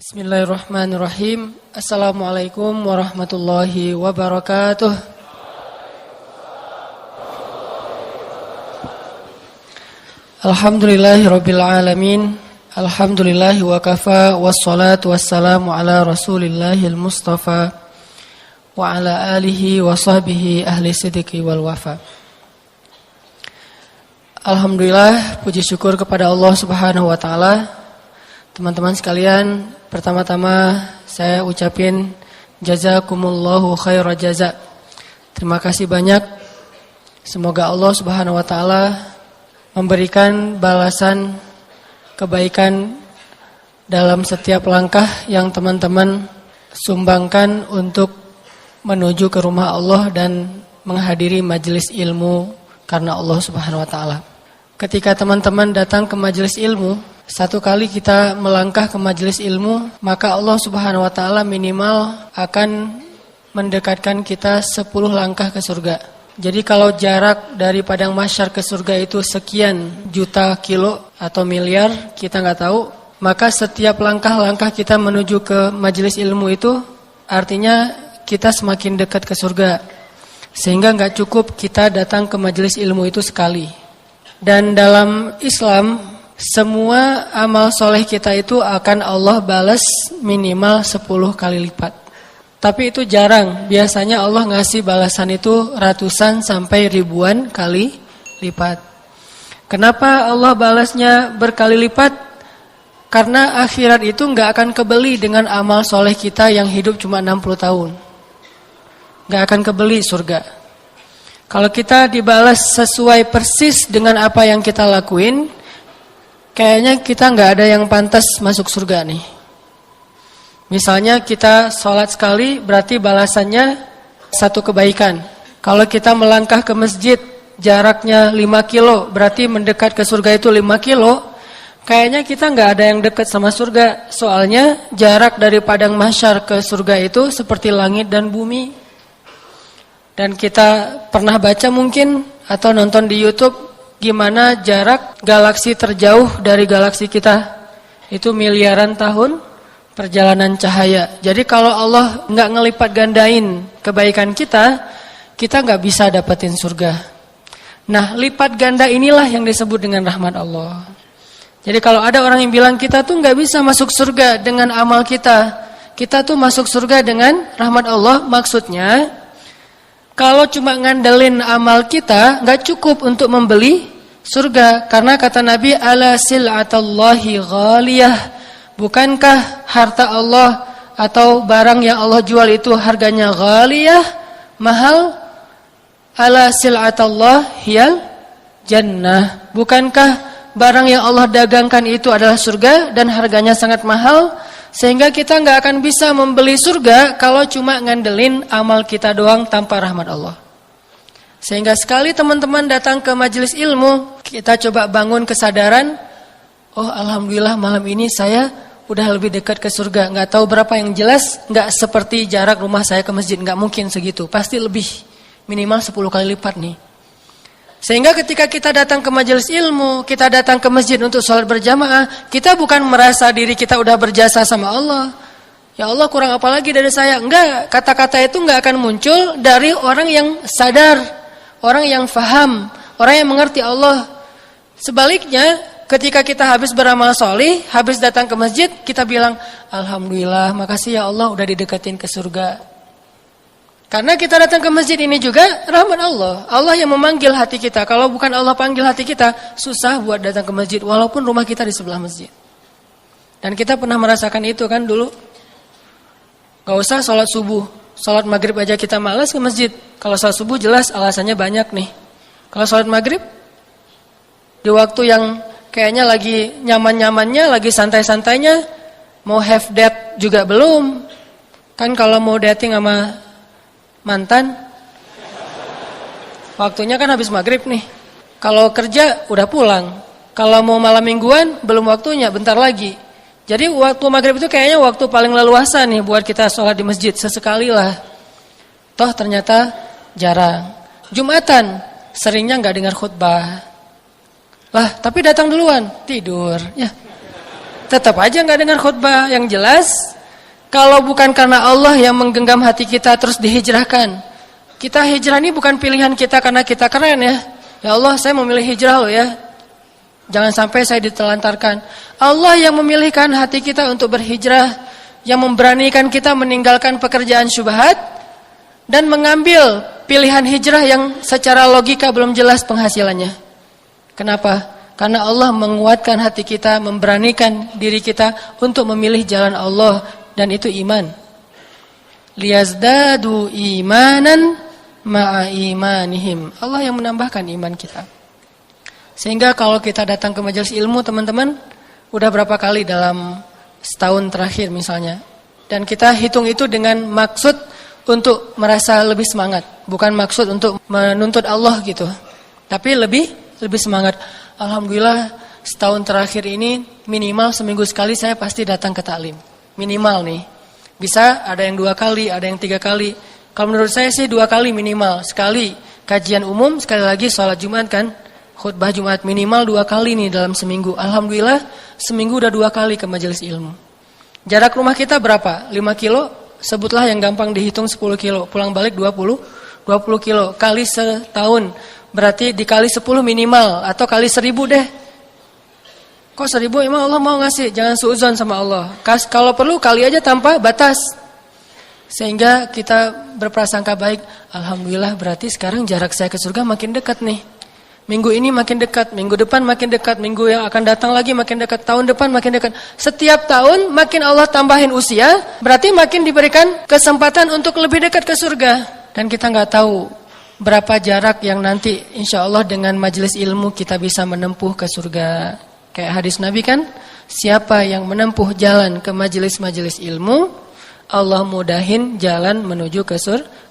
Bismillahirrahmanirrahim. Assalamualaikum warahmatullahi wabarakatuh. Alhamdulillahirabbil alamin. Alhamdulillahi wa kafa wassalatu wassalamu ala Rasulillahil Mustafa wa ala alihi wa sahbihi ahli sidqi wal wafa. Alhamdulillah, puji syukur kepada Allah Subhanahu wa taala. Teman-teman sekalian, pertama-tama saya ucapin jazakumullahu khairal jaza. Terima kasih banyak. Semoga Allah Subhanahu wa taala memberikan balasan kebaikan dalam setiap langkah yang teman-teman sumbangkan untuk menuju ke rumah Allah dan menghadiri majelis ilmu karena Allah Subhanahu wa taala. Ketika teman-teman datang ke majelis ilmu, satu kali kita melangkah ke majelis ilmu, maka Allah Subhanahu wa taala minimal akan mendekatkan kita 10 langkah ke surga. Jadi kalau jarak dari padang mahsyar ke surga itu sekian juta kilo atau miliar, kita nggak tahu, maka setiap langkah-langkah kita menuju ke majelis ilmu itu artinya kita semakin dekat ke surga. Sehingga nggak cukup kita datang ke majelis ilmu itu sekali. Dan dalam Islam, semua amal soleh kita itu akan Allah balas minimal 10 kali lipat. Tapi itu jarang, biasanya Allah ngasih balasan itu ratusan sampai ribuan kali lipat. Kenapa Allah balasnya berkali lipat? Karena akhirat itu gak akan kebeli dengan amal soleh kita yang hidup cuma 60 tahun. Gak akan kebeli surga. Kalau kita dibalas sesuai persis dengan apa yang kita lakuin, kayaknya kita gak ada yang pantas masuk surga nih. Misalnya kita sholat sekali berarti balasannya 1 kebaikan. Kalau kita melangkah ke masjid jaraknya 5 kilo berarti mendekat ke surga itu 5 kilo. Kayaknya kita gak ada yang dekat sama surga. Soalnya jarak dari padang mahsyar ke surga itu seperti langit dan bumi. Dan kita pernah baca mungkin atau nonton di YouTube gimana jarak galaksi terjauh dari galaksi kita. Itu miliaran tahun perjalanan cahaya. Jadi kalau Allah nggak ngelipat gandain kebaikan kita nggak bisa dapetin surga. Nah, lipat ganda inilah yang disebut dengan rahmat Allah. Jadi kalau ada orang yang bilang kita tuh nggak bisa masuk surga dengan amal kita tuh masuk surga dengan rahmat Allah, maksudnya kalau cuma ngandelin amal kita nggak cukup untuk membeli surga. Karena kata Nabi, ala sil'atallahi ghaliyah. Bukankah harta Allah atau barang yang Allah jual itu harganya ghaliyah, mahal? Ala sil'atallah hiyal jannah. Bukankah barang yang Allah dagangkan itu adalah surga dan harganya sangat mahal? Sehingga kita nggak akan bisa membeli surga kalau cuma ngandelin amal kita doang tanpa rahmat Allah. Sehingga sekali teman-teman datang ke majelis ilmu, kita coba bangun kesadaran, oh alhamdulillah malam ini saya udah lebih dekat ke surga. Nggak tahu berapa yang jelas, nggak seperti jarak rumah saya ke masjid, nggak mungkin segitu. Pasti lebih, minimal 10 kali lipat nih. Sehingga ketika kita datang ke majelis ilmu, kita datang ke masjid untuk sholat berjamaah, kita bukan merasa diri kita udah berjasa sama Allah. Ya Allah, kurang apa lagi dari saya? Enggak, kata-kata itu enggak akan muncul dari orang yang sadar, orang yang faham, orang yang mengerti Allah. Sebaliknya, ketika kita habis beramal solih, habis datang ke masjid, kita bilang, alhamdulillah, makasih ya Allah udah didekatin ke surga. Karena kita datang ke masjid ini juga rahmat Allah. Allah yang memanggil hati kita. Kalau bukan Allah panggil hati kita, susah buat datang ke masjid. Walaupun rumah kita di sebelah masjid. Dan kita pernah merasakan itu kan dulu. Gak usah sholat subuh. Sholat maghrib aja kita malas ke masjid. Kalau sholat subuh jelas alasannya banyak nih. Kalau sholat maghrib, di waktu yang kayaknya lagi nyaman-nyamannya, lagi santai-santainya, mau have date juga belum. Kan kalau mau dating sama mantan, waktunya kan habis maghrib nih. Kalau kerja udah pulang. Kalau mau malam mingguan belum waktunya, bentar lagi. Jadi waktu maghrib itu kayaknya waktu paling leluasa nih buat kita sholat di masjid. Sesekali lah. Toh ternyata jarang. Jumatan seringnya nggak dengar khutbah. Lah tapi datang duluan, tidur. Ya tetap aja nggak dengar khutbah. Yang jelas, kalau bukan karena Allah yang menggenggam hati kita terus dihijrahkan. Kita hijrah ini bukan pilihan kita karena kita keren ya. Ya Allah, saya memilih hijrah loh ya. Jangan sampai saya ditelantarkan. Allah yang memilihkan hati kita untuk berhijrah, yang memberanikan kita meninggalkan pekerjaan syubhat dan mengambil pilihan hijrah yang secara logika belum jelas penghasilannya. Kenapa? Karena Allah menguatkan hati kita, memberanikan diri kita untuk memilih jalan Allah, dan itu iman. Liyazdadu imanan ma'a imanihim. Allah yang menambahkan iman kita. Sehingga kalau kita datang ke majelis ilmu, teman-teman, udah berapa kali dalam setahun terakhir misalnya, dan kita hitung itu dengan maksud untuk merasa lebih semangat, bukan maksud untuk menuntut Allah gitu, tapi lebih semangat. Alhamdulillah setahun terakhir ini minimal seminggu sekali saya pasti datang ke taklim, minimal nih. Bisa ada yang 2 kali, ada yang 3 kali. Kalau menurut saya sih 2 kali minimal. Sekali kajian umum, sekali lagi sholat Jumat kan, khutbah Jumat, minimal 2 kali nih dalam seminggu. Alhamdulillah seminggu udah 2 kali ke majelis ilmu. Jarak rumah kita berapa? 5 kilo? Sebutlah yang gampang dihitung 10 kilo. Pulang balik 20 kilo. Kali setahun, berarti dikali 10 minimal. Atau kali 1000 deh. Kok 1000 emang Allah mau ngasih? Jangan suudzon sama Allah. Kalau perlu kali aja tanpa batas. Sehingga kita berprasangka baik. Alhamdulillah berarti sekarang jarak saya ke surga makin dekat nih. Minggu ini makin dekat, minggu depan makin dekat, minggu yang akan datang lagi makin dekat, tahun depan makin dekat. Setiap tahun makin Allah tambahin usia, berarti makin diberikan kesempatan untuk lebih dekat ke surga. Dan kita nggak tahu berapa jarak yang nanti insya Allah dengan majelis ilmu kita bisa menempuh ke surga. Kayak hadis Nabi kan, siapa yang menempuh jalan ke majelis-majelis ilmu, Allah mudahin jalan menuju ke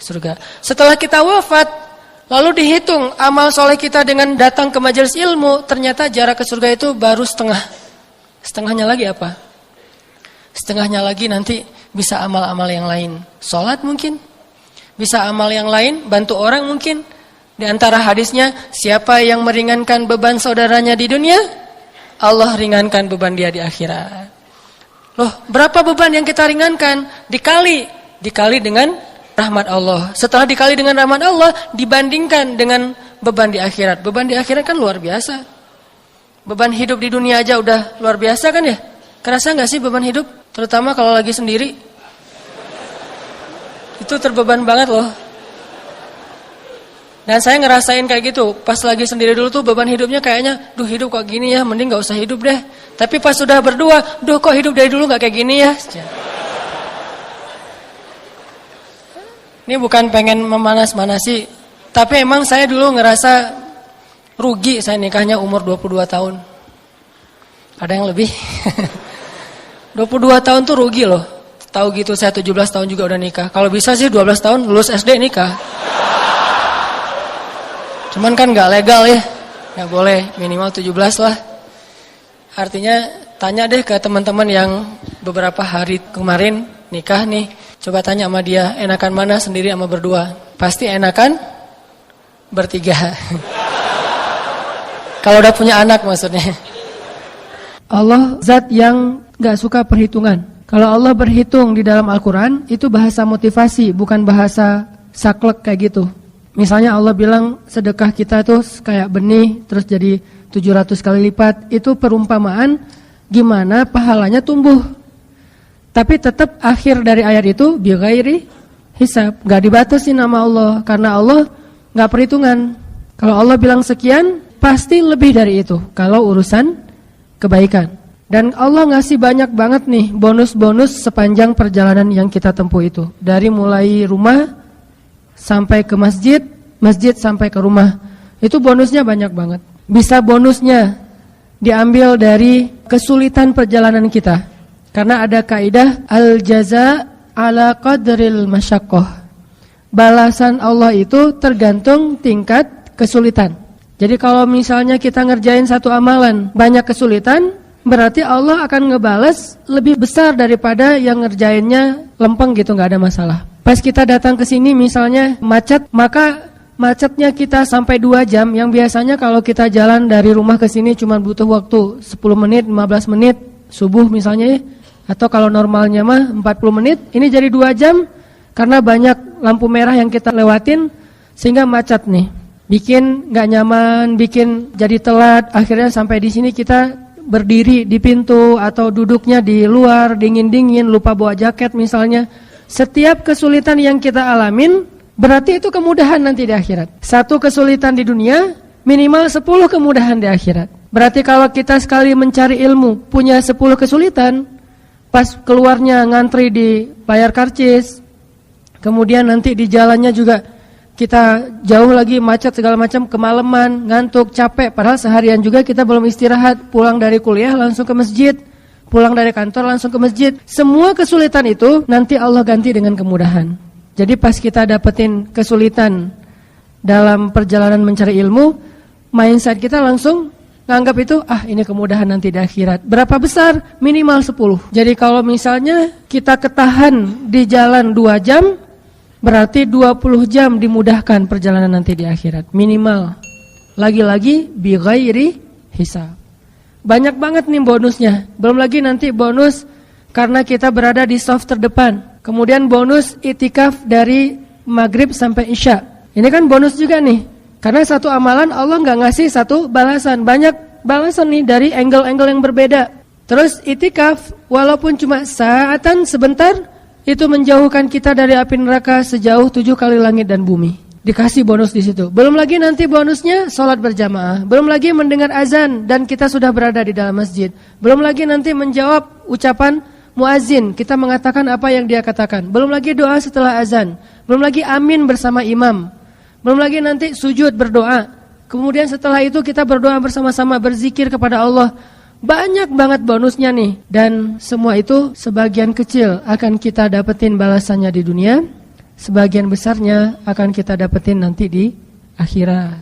surga. Setelah kita wafat, lalu dihitung amal soleh kita dengan datang ke majelis ilmu, ternyata jarak ke surga itu baru setengah. Setengahnya lagi apa? Setengahnya lagi nanti bisa amal-amal yang lain. Sholat mungkin, bisa amal yang lain, bantu orang mungkin. Di antara hadisnya, siapa yang meringankan beban saudaranya di dunia, Allah ringankan beban dia di akhirat. Loh, berapa beban yang kita ringankan? Dikali dengan rahmat Allah. Setelah dikali dengan rahmat Allah, dibandingkan dengan beban di akhirat. Beban di akhirat kan luar biasa. Beban hidup di dunia aja udah luar biasa kan ya? Kerasa gak sih beban hidup? Terutama kalau lagi sendiri. Itu terbeban banget loh. Dan saya ngerasain kayak gitu. Pas lagi sendiri dulu tuh beban hidupnya kayaknya, duh hidup kok gini ya, mending gak usah hidup deh. Tapi pas sudah berdua, duh kok hidup dari dulu gak kayak gini ya. Ini bukan pengen memanas-manasi, tapi emang saya dulu ngerasa rugi saya nikahnya umur 22 tahun. Ada yang lebih? 22 tahun tuh rugi loh. Tahu gitu saya 17 tahun juga udah nikah. Kalau bisa sih 12 tahun lulus SD nikah. Cuman kan gak legal ya. Gak boleh, minimal 17 lah. Artinya tanya deh ke teman-teman yang beberapa hari kemarin nikah nih. Coba tanya sama dia, enakan mana sendiri sama berdua? Pasti enakan bertiga. Kalau udah punya anak maksudnya. Allah zat yang gak suka perhitungan. Kalau Allah berhitung di dalam Al-Quran, itu bahasa motivasi, bukan bahasa saklek kayak gitu. Misalnya Allah bilang sedekah kita tuh kayak benih, terus jadi 700 kali lipat. Itu perumpamaan gimana pahalanya tumbuh. Tapi tetap akhir dari ayat itu bighairi hisab, gak dibatasi nama Allah, karena Allah gak perhitungan. Kalau Allah bilang sekian, pasti lebih dari itu kalau urusan kebaikan. Dan Allah ngasih banyak banget nih bonus-bonus sepanjang perjalanan yang kita tempuh itu. Dari mulai rumah sampai ke masjid, masjid sampai ke rumah. Itu bonusnya banyak banget. Bisa bonusnya diambil dari kesulitan perjalanan kita. Karena ada kaidah al-jaza ala qadril masyaqqah. Balasan Allah itu tergantung tingkat kesulitan. Jadi kalau misalnya kita ngerjain satu amalan banyak kesulitan, berarti Allah akan ngebales lebih besar daripada yang ngerjainnya lempeng gitu, gak ada masalah. Pas kita datang ke sini misalnya macet, maka macetnya kita sampai 2 jam, yang biasanya kalau kita jalan dari rumah ke sini cuma butuh waktu 10 menit, 15 menit, subuh misalnya ya. Atau kalau normalnya mah 40 menit, ini jadi 2 jam karena banyak lampu merah yang kita lewatin sehingga macet nih. Bikin gak nyaman, bikin jadi telat, akhirnya sampai di sini kita berdiri di pintu atau duduknya di luar, dingin-dingin, lupa bawa jaket misalnya. Setiap kesulitan yang kita alamin, berarti itu kemudahan nanti di akhirat. Satu kesulitan di dunia, minimal 10 kemudahan di akhirat. Berarti kalau kita sekali mencari ilmu, punya 10 kesulitan, pas keluarnya ngantri di layar karcis, kemudian nanti di jalannya juga kita jauh lagi macet segala macam, kemalaman, ngantuk, capek, padahal seharian juga kita belum istirahat, pulang dari kuliah langsung ke masjid, pulang dari kantor langsung ke masjid. Semua kesulitan itu nanti Allah ganti dengan kemudahan. Jadi pas kita dapetin kesulitan dalam perjalanan mencari ilmu, mindset kita langsung nganggap itu, ini kemudahan nanti di akhirat. Berapa besar? Minimal 10. Jadi kalau misalnya kita ketahan di jalan 2 jam, berarti 20 jam dimudahkan perjalanan nanti di akhirat. Minimal. Lagi-lagi bi ghairi hisab. Banyak banget nih bonusnya. Belum lagi nanti bonus karena kita berada di saf terdepan. Kemudian bonus itikaf dari maghrib sampai isya. Ini kan bonus juga nih. Karena satu amalan Allah nggak ngasih satu balasan, banyak balasan nih dari angle-angle yang berbeda. Terus itikaf walaupun cuma saatan sebentar, itu menjauhkan kita dari api neraka sejauh 7 kali langit dan bumi. Dikasih bonus di situ. Belum lagi nanti bonusnya sholat berjamaah. Belum lagi mendengar azan dan kita sudah berada di dalam masjid. Belum lagi nanti menjawab ucapan muazin, kita mengatakan apa yang dia katakan. Belum lagi doa setelah azan. Belum lagi amin bersama imam. Belum lagi nanti sujud berdoa. Kemudian setelah itu kita berdoa bersama-sama, berzikir kepada Allah. Banyak banget bonusnya nih. Dan semua itu sebagian kecil akan kita dapetin balasannya di dunia. Sebagian besarnya akan kita dapetin nanti di akhirat.